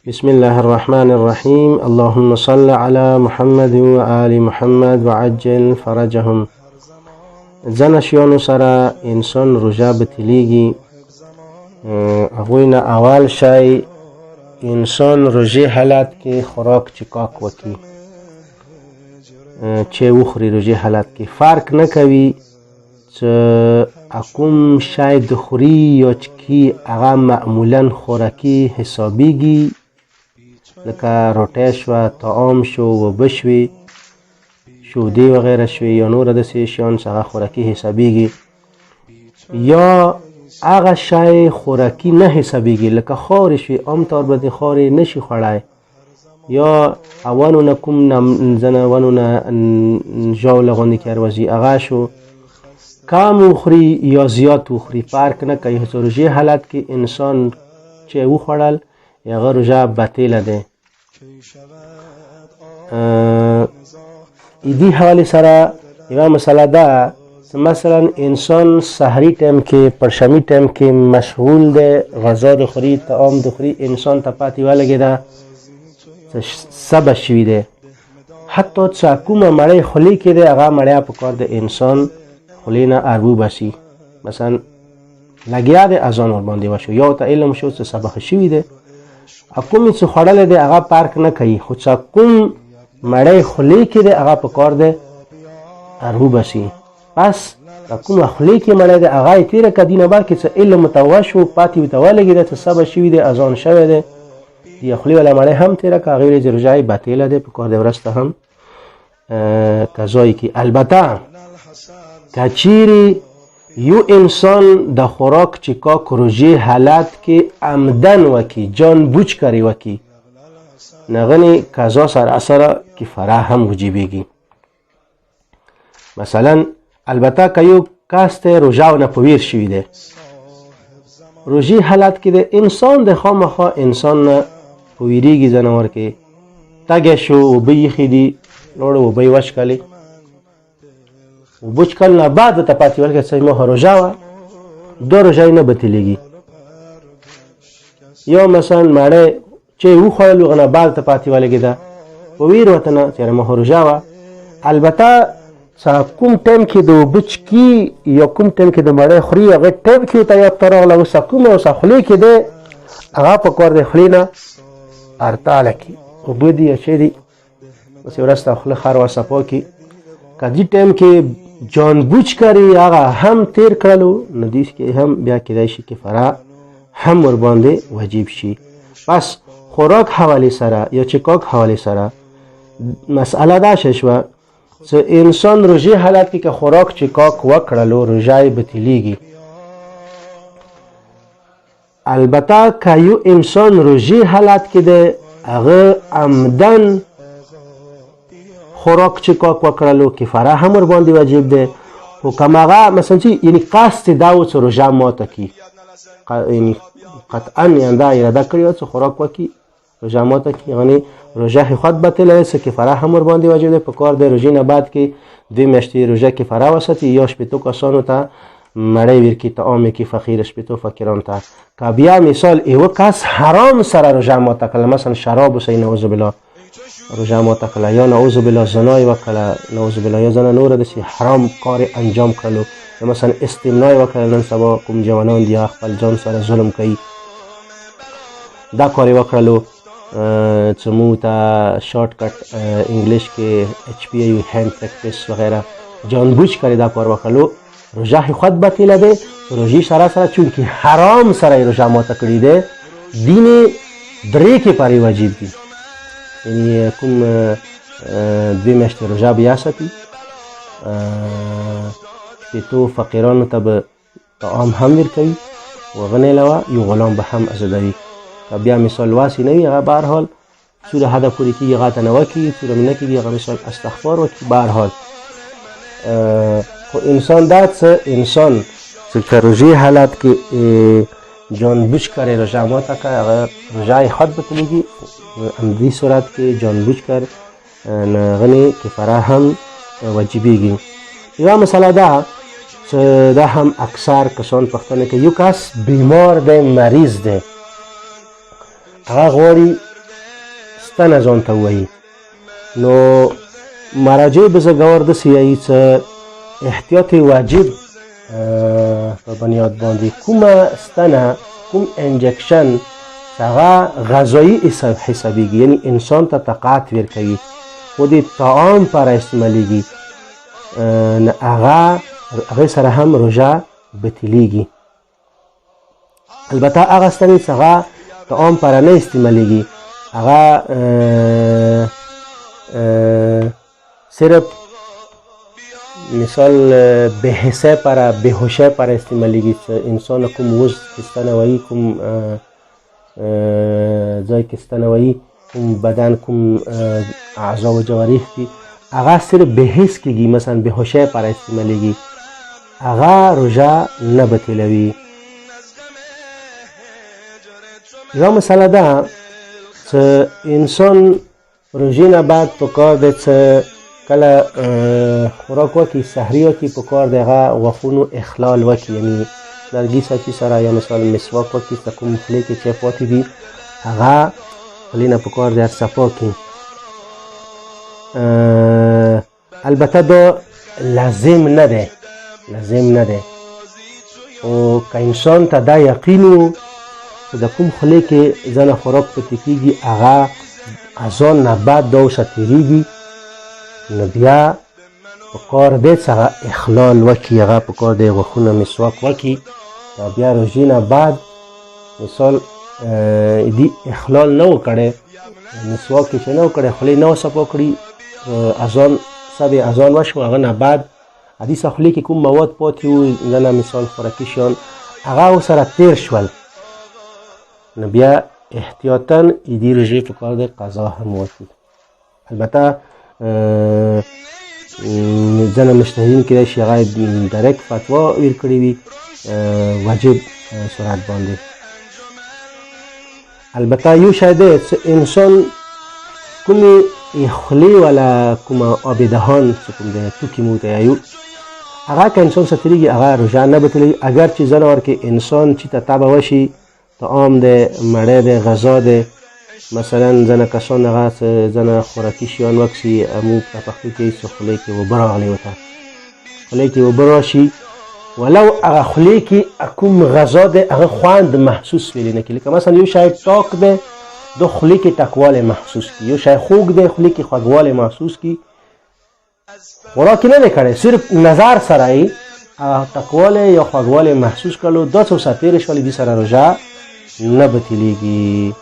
بسم الله الرحمن الرحیم. اللهم صل علی محمد و آل محمد و عجل فرجهم. ځنه شیانو سره انسان روژه بتلیږي. هغوی نه اول شی انسان روژه حالت کې خوراک چکاک وکي، چې وخوري روژه حالت کې فرق نه کوي چې کوم شی د خوري یا چکي هغه معمولا خوراکي حسابیږي، لکه روټۍ شوه، طعام شو، اوبه شوې، شودې وغیره شوې یا نور داسې شیان چې هغه خوراکي حسابیږي، یا هغه شی خوراکي نه حسابیږي لکه خاورې شوې، عام طور باندې خاورې نشي خوړی، یا ونو نه کوم ځنه ونو نه ژاوله غوندې کې اروځي هغه شو. کم وخوري یا زیات وخوري فرق نه کوي. روژې حالت کې انسان چې وخوړل هغه روژه باطله ده. ایدی حواله سره یوه مسله ده، مثلا انسان سحری ټایم کې پرشمی ټایم کې مشغول ده، غذا د خوري، طعام د خوري، انسان ته پاتې ولګېده سبه شوي ده. حتی چې کومه مړۍ خولې کې ده هغه مړۍ په کار د انسان خولې نه اربو بسي، مثلا لګیا ده اذان ورباندې وشو یا ته علم شو چې سبه شوي ده، کومې چې خوړلی دی هغه فرق نه کوي، خو چې کوم مړۍ خولې کې دی هغه په کار دی اربو بسي. پس کومه خولې کې مړۍ دی هغه یې تېره کړه، دې نه بلکې چې علم ورته وشو پاتې ورته ولګېده چې سبه شوي دی، اذان شوی دی، دې خولې والا مړۍ هم تېره کړه، هغې ورځې روژه یې باطله دی، په کار دی ورځ ته هم قضا یې کړي. البته که چیرې یو انسان د خوراک چکاک روژه حالت کې عمدن وکي، جان بوج کاری وکي، نغنی قضا سر اثر کفاره هم وجیبیږي. مثلا البته که یو کس ته روژه نه پویر شوی ده، روژه حالت کې د انسان د خامخا انسان نه پویریږي، ځنور کې تګ شو اوبه یخې دي لوړ اوبه یې وچکلې، اوبه چکل نه بعد ورته پاتې ولګېد چې ما روژه وه، دا روژه یې نه بتلیږي. یا مثلا مړۍ چې وخوړل هغه نه بعد ورته پاتې ولګېده، په ویر ورته نه چې ما روژه وه. البته چې کوم ټایم کې د اوبه چکي یا کوم ټایم کې د مړۍ خوري هغه ټایم کې ورته یاد ته راغله، اوس کومه اوس خولې کې دی هغه په کار دی خولې نه ارتاله کړي، اوبه دي یا شی دي، اوس یې ورځ ته خوله خر صفا کړي. که دې ټایم کې جان بوج کاری هغه هم تیر کړلو، نو دې کې هم بیا کېدای شي کفاره هم ورباندې واجب شي. پس خوراک حواله سره یا چکاک حواله سره مسئله دا شوه چې انسان روژه حالت کې که خوراک چکاک وکړلو روژه یې بتلیږي. البته که یو انسان روژه حالت کې ده هغه عمدن خوراک چکاک وکړلو کفاره هم ورباندې واجب ده. خو که هغه مثلا چې یعنی قصد دا و چې روژه ماته کړي، یعنی قطعا یعنی دا اراده کړې وه چې خوراک وکړي روژه ماته کړي، یعنی روژه خود باطله ده، کفاره هم ورباندې واجب ده. په کار د روژې نه بعد کې 2 میاشتې روژه کفاره وساتي، یا 80 کسانو ته مړۍ ورکړي، طعام کې فقیر 80 فقیرانو ته. که بیا مثال یوه کس حرام سره روژه ماته کړله، مثلا شراب وڅښي نعوذ بالله روژه ماته کړله، یا نعوذ بالله زنا یې وکړله، نعوذ بالله یا زنه نوره داسې حرام کار انجام کړلو، یا مثلا استمنا یې وکړله. نن سبا کوم جوانان دي خپل ځان سره ظلم کوي، دا کار یې وکړلو چې موږ ته شارټ کټ انګلیش کې HPA هینډ پریکټس وغیره جان بوج کاری دا کار وکړلو، روژه خود باطله ده. روژې سره سره چونکې حرام سره یې روژه ماته کړې ده، دین درې کې پرې واجب دي، یعنی کوم 2 میاشتې روژه بیا ساتي، 80 فقیرانو ته به طعام هم ورکوي، و هغه نه علاوه یو غلام به هم ازادوي. که بیا مثال واسې نه وي هغه بهرحال څومره حده پورې کېږي هغه ته نه وکړي، څومره مې نه کېږي هغه مثال استغفار وکړي. بهرحال خو انسان دا څه انسان چې که روژې حالت کې جان بوج کاری روژه ماته کړه هغه روژه یې خود بتلیږي. همدې صورت کې جان بوج کار غني کفاره هم واجبېږي. یوه مسله ده چې دا هم اکثر کسان پوښتنه کوي، یو کس بیمار دی، مریض دی، هغه غواړي ستنه ځان ته ووایي. نو مراجع بزرګوار داسې وایي چې احتیاط واجب په بنیاد باندې کومه ستنه، کوم انجکشن چې هغه غذایي حسابیږي، یعنی انسان ته طاقت ورکوي خو د طعام پر استعمالیږي، نه هغې سره هم روژه بطلیږي. البته هغه ستنې چې هغه طعام پر نه استعمالیږي، هغه صرف مثال بهسه پر بهوشه پر استعمالیږي چې انسان کوم وز کستنه وایي، کوم ځای کستنه وایي، کوم بدن، کوم اعضا و جوارح دي، هغه صرف بهس کېږي، مثلا بهوشه پر استعمالیږي، هغه روژه نه بطلوي. یوه مسئله ده چې انسان روژې نه بعد پکار دی چې کله خوراک وکړي، سحري وکړي، پکار دی هغه غاښونو اخلال وکړي، یعنی لرګي ساچي سره یا مثال مسواک وکړي، چې کوم خولې کې چې پاتې دي هغه خولې نه پکار دی صفا کړي. البته دا لازم نه دی، لازم نه دی، او که انسان ته دا یقین و چې د کوم خولې کې ځنه خوراک پاتې کېږي هغه اذان نه بعد دا ورسه تېرېږي، نو بیا پکار دی چې هغه اخلال وکړي، هغه پکار دی غاښونه مسواک وکړي، او بیا روژې نه بعد مثال دې اخلال نه و کړی، مسواک یې چې نه و کړی، خولې نه و صفا کړي، اذان سب اذان وشو، هغه نه بعد حدیث خولې کې کوم مواد پاتې و، ځنه مثال خوراکي شیان هغه ورسره تېر شول، نو بیا احتیاطاً دې روژې پکار دی قضا هم وکړي. البته ځنه مجتهدین کېدای شي هغه ډایرکټ فتوا ورکړې وي واجب صورت باندې. البته یو شی دی چې انسان کومې خولې والا کومه آب دهان چې کوم دی توکي مو ته وایو، هغه که انسان سره تېرېږي هغه روژه نه بطلوي، اگر چې ځنه ورکې انسان چې ته تبه وشي، طعام دی، مړی دی، غذا دی، مثلا ځنه کسان هغه ځنه خوراکي شیان وکسي، موږ په پښتو کې چې خولې کې اوبه راغلې ورته، خولې کې اوبه راشي، ولو هغه خولې کې کوم غذا دی هغه خوند محسوس ویلی نه کړي، لکه مثلا یو شی تاک دی د خولې کې تکوالی محسوس کړي، یو شی خوږ دی خولې کې خوږوالی محسوس کړي، خوراک نه دی کړی، صرف نظر سره یې تکوالی یا خوږوالی محسوس کړلو، دا څه ورسره تېرې شولې، دې سره روژه نه بطلېږي.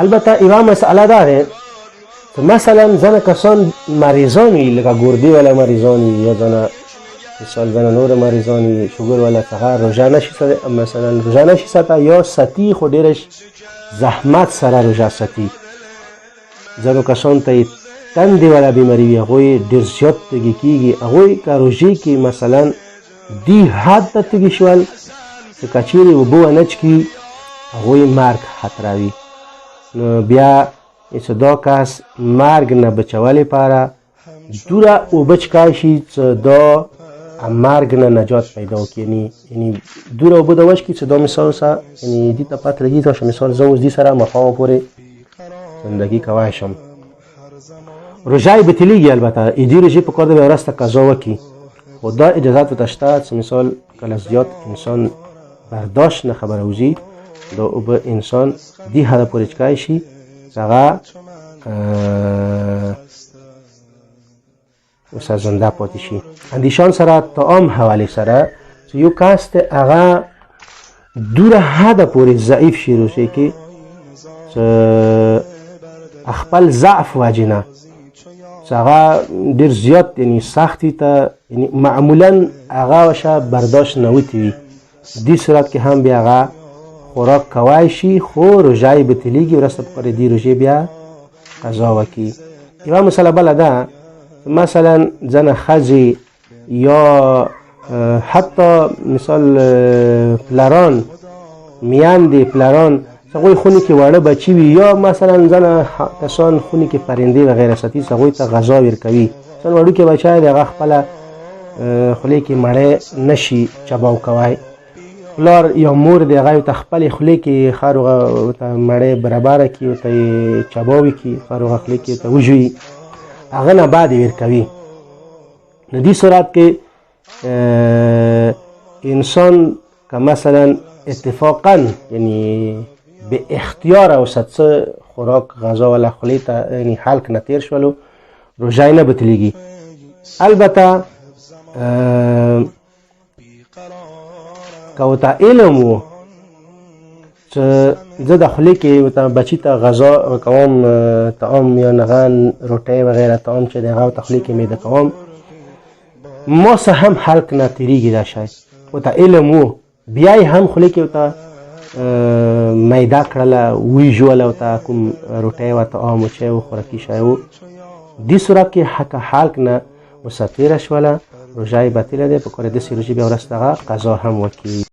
البته یوه مسئله دا دی چې مثلا ځنه کسان مریضان وي، لکه ګردې والا مریضان وي، یا ځنه مثال ځنه نور مریضان وي، شوګر والا، څنګه روژه نشي مثلا روژه نشي ساته، یا ساتي خو ډېره زحمت سره روژه ساتي. ځینو کسانو ته یې تندې والا بیماري وي، هغوی ډېر زیات تږي کېږي، هغوی که روژې کې مثلا دې حد ته تږي شول چې که چېرې اوبه ونه څښي هغوی مرګ خطره وي، نو بیا چې دا کس مرګ نه بچولو لپاره دوره اوبه څښی شي چې دا مرګ نه نجات پیدا وکړي، یعنی دوره اوبه دا وڅښي چې دا مثال سره یعنی دې ته پته لګي چې مثال زه اوس دې سره ماښام پورې زندګي کولی شم. روژه یې بطلېږي، البته دې روژې په کار دی بیا وروسته قضا وکړي، خو دا اجازت ورته شته چې مثال کله زیات انسان برداشت نه خبره وځي، دا اوبه انسان دې حده پورې څښی شي چې هغه اوسه زنده پاتې شي. اندیشان سره طعام حوالې سره چې یو کس دی هغه دوره حده پورې ضعیف شي روژې کې چې خپل ضعف وجې نه چې هغه ډېر زیات یعنی سختي ته یعنی معمولا هغه وشه برداشت نه وتی وي، دې صورت کې هم بیا هغه خوراک کولی شي، خو روژه یې بطلېږي، وروسته پکار دې روژې بیا قضا وکړي. یوه مسله بله ده، مثلا ځنه ښځې یا حتی مثال پلران، میندې، پلران، هغوی خونې کې واړه بچي وي، یا مثلا ځنه کسان خونې کې پرندې وغیره ساتي، هغوی ته غذا ورکوي، مثلا وړوکی بچی دی هغه خپله خولې کې مړی نشي چباو کوی، پلار یا مور دی هغه ته خپل خولې کې خاروغه ته مړې برابره کی ته چباوي کی خاروغه خولې کې ته وجوي هغه نه بعد ور کوي. نو دې صورت کې انسان که مثلا اتفاقا یعنی به اختیار او څه خوراک غذا ولا خولې ته یعنی حلق نه تیر شولو روژه نه بتلیږي. البته که ورته علم و چې زه د خولې کې ورته بچي ته غذا کوم طعام یا نغه روټۍ وغیره طعام چې د هغه ورته خولې کې میده کوم ما څه هم حلق نه تیریږي دا شی ورته علم و بیا یې هم خولې کې ورته میده کړله ویژوله ورته کوم روټۍ و طعام و چې و خوراکي شی و دې صورت کې حق حلق نه ورڅه تېره شوله روژه یې باطله دی. په کار داسې روژې بیا ورسته هغه قضا هم وکړي.